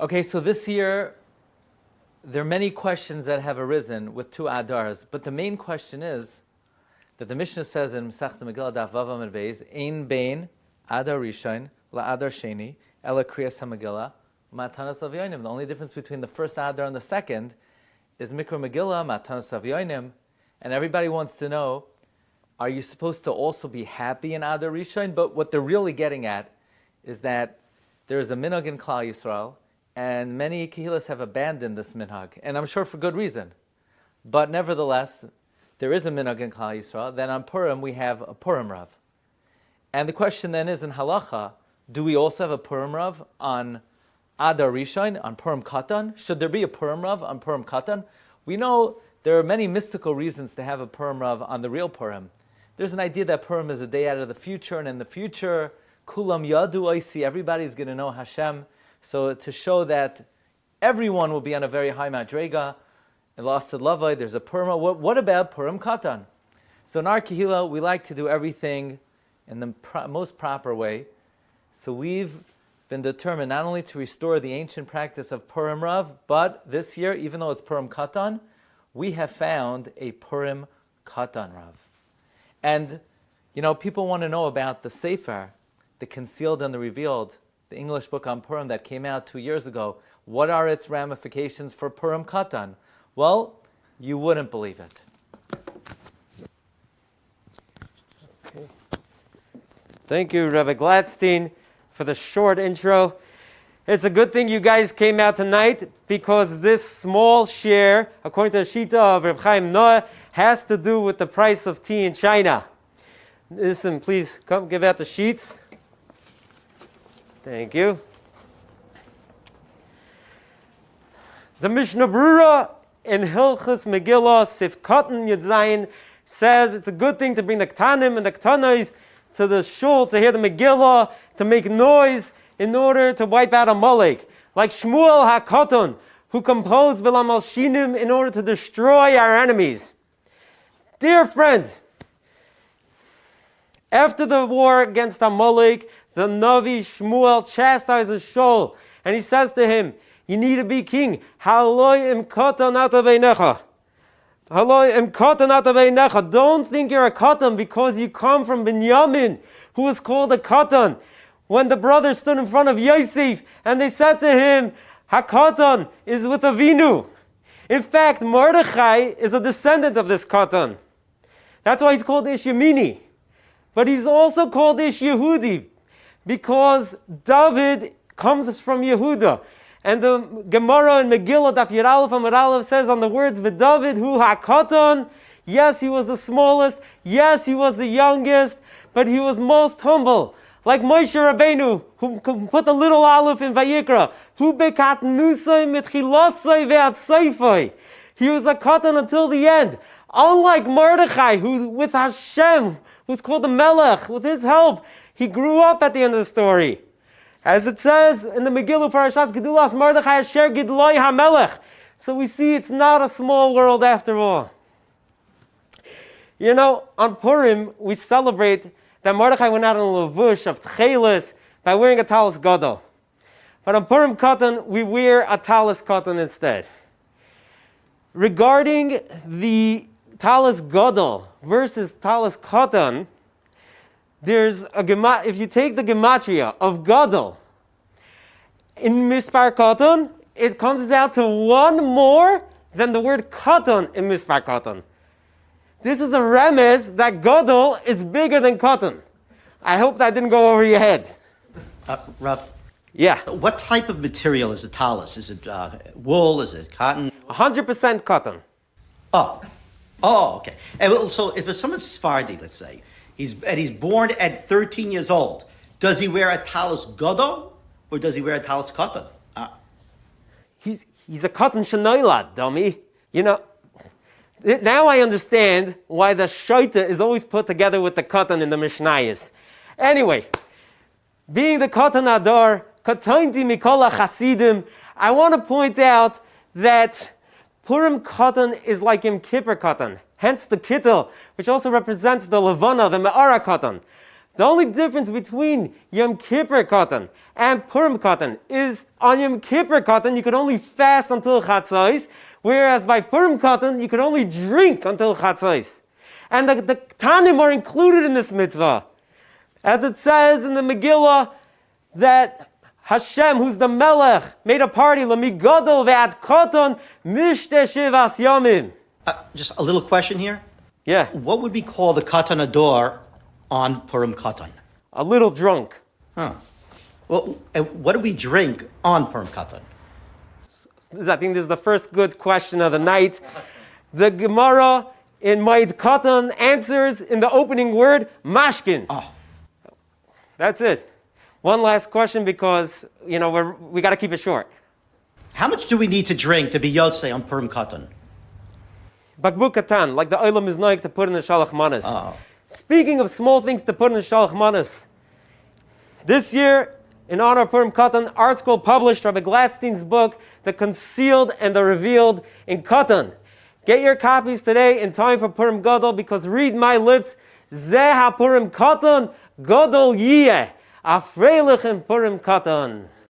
Okay, so this year, there are many questions that have arisen with two Adars, but the main question is that the Mishnah says in Masechta Megillah Daf Vav Amud Beis, Ein bein Adar Rishon la Adar Sheni ela Kriyas HaMegillah Matanas Avyonim. The only difference between the first Adar and the second is Mikra Megillah Matanas Avyonim, and everybody wants to know, are you supposed to also be happy in Adar Rishon? But what they're really getting at is that there is a minhag in Klal Yisrael, and many Kehilas have abandoned this minhag, and I'm sure for good reason. But nevertheless, there is a minhag in Klal Yisrael. Then on Purim we have a Purim Rav. And the question then is, in Halacha, do we also have a Purim Rav on Adar Rishon, on Purim Katan? Should there be a Purim Rav on Purim Katan? We know there are many mystical reasons to have a Purim Rav on the real Purim. There's an idea that Purim is a day out of the future, and in the future, Kulam Yadu Oisi, everybody's going to know Hashem. So to show that everyone will be on a very high madrega, in Lost Lavai, there's a Purim. What about Purim Katan? So in our Kehila, we like to do everything in the most proper way. So we've been determined not only to restore the ancient practice of Purim Rav, but this year, even though it's Purim Katan, we have found a Purim Katan Rav. And, people want to know about the Sefer, the Concealed and the Revealed, the English book on Purim that came out 2 years ago. What are its ramifications for Purim Katan? Well, you wouldn't believe it. Okay. Thank you, Rabbi Glatstein, for the short intro. It's a good thing you guys came out tonight, because this small share, according to the Shita of Reb Chaim Noah, has to do with the price of tea in China. Listen, please come give out the sheets. Thank you. The Mishnah Brura in Hilchos Megillah Sif Katan Yud Zayin says it's a good thing to bring the Ktanim and the Ktanos to the shul to hear the Megillah, to make noise in order to wipe out Amalek. Like Shmuel HaKatan, who composed Vilam Shinim in order to destroy our enemies. Dear friends, after the war against Amalek, the Navi Shmuel chastises Shaul, and he says to him, you need to be king. Haloi katan ataveinecha. Haloi katan ataveinecha. Don't think you're a katan because you come from Binyamin, who was called a katan. When the brothers stood in front of Yosef, and they said to him, HaKatan is with Avinu. In fact, Mordechai is a descendant of this katan. That's why he's called Ish Yemini. But he's also called Ish Yehudi, because David comes from Yehuda. And the Gemara in Megillah, Daf Yud Aleph Amud Aleph says on the words, V'David hu HaKatan, yes, he was the smallest, yes, he was the youngest, but he was most humble. Like Moshe Rabbeinu, who put the little aleph in Vayikra, hu bekatnusay mitchilasay ve'atzayfay. He was a katan until the end. Unlike Mordechai, who with Hashem, who's called the Melech, with his help, he grew up at the end of the story. As it says in the Megillah Parashat Gedulas, Mordechai Asher Gidloi HaMelech. So we see it's not a small world after all. On Purim, we celebrate that Mordechai went out in a levush of tchelis by wearing a talis gadol. But on Purim Katan, we wear a talis katan instead. Regarding the talis gadol versus talis katan, there's if you take the gematria of gadol in mispar katan, it comes out to one more than the word katan in mispar katan. This is a remez that gadol is bigger than katan. I hope that didn't go over your head. Rav, yeah. What type of material is a talis? Is it wool? Is it cotton? 100% cotton. Oh, okay. And so if someone's Sephardi, let's say, he's born at 13 years old, does he wear a talis gadol or does he wear a talis cotton? He's a cotton shenoilad, dummy. Now I understand why the shaita is always put together with the cotton in the Mishnayos. Anyway, being the cotton adar, katanti mikola chasidim, I want to point out that Purim cotton is like Yom Kippur cotton, hence the kittel, which also represents the levana, the me'ara cotton. The only difference between Yom Kippur Katan and Purim Katan is on Yom Kippur Katan you could only fast until Chatzos, whereas by Purim Katan you could only drink until Chatzos. And the Tanim are included in this mitzvah. As it says in the Megillah that Hashem, who's the Melech, made a party, L'migadol ve'ad Katan mishte shivas yomim. Just a little question here. Yeah, What would we call the Katan Ador on Purim Katan? a little drunk. Huh. Well, and what do we drink on Purim Katan? I think this is the first good question of the night. The Gemara in Moed Katan answers in the opening word, mashkin. Oh, That's it. One last question because, we got to keep it short. how much do we need to drink to be Yotzei on Purim Katan? Bakbuk Katan, like the Olam is noik to put in the Shalach Manas. Oh. Speaking of small things to put in the Shalach Manas, this year, in honor of Purim Katan, Art Scroll published Rabbi Glatstein's book, The Concealed and the Revealed in Katan. Get your copies today in time for Purim Gadol, because read my lips, Zeh HaPurim Katan Gadol Yiyeh, Afreilich in Purim Katan.